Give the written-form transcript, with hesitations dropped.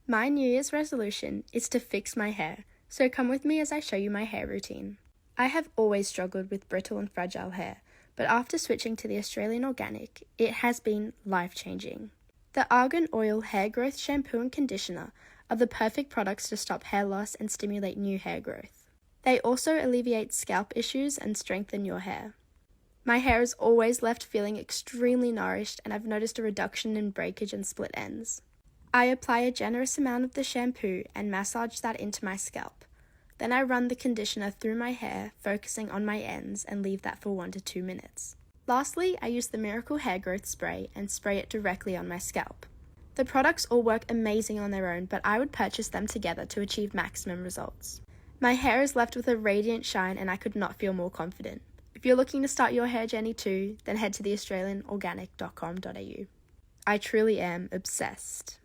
My New Year's resolution is to fix my hair, so come with me as I show you my hair routine. I have always struggled with brittle and fragile hair, but after switching to the Australian Organic, it has been life-changing. The Argan Oil Hair Growth Shampoo and Conditioner are the perfect products to stop hair loss and stimulate new hair growth. They also alleviate scalp issues and strengthen your hair. My hair is always left feeling extremely nourished, and I've noticed a reduction in breakage and split ends. I apply a generous amount of the shampoo and massage that into my scalp. Then I run the conditioner through my hair, focusing on my ends, and leave that for 1 to 2 minutes. Lastly, I use the Miracle Hair Growth Spray and spray it directly on my scalp. The products all work amazing on their own, but I would purchase them together to achieve maximum results. My hair is left with a radiant shine, and I could not feel more confident. If you're looking to start your hair journey too, then head to theaustralianorganic.com.au. I truly am obsessed.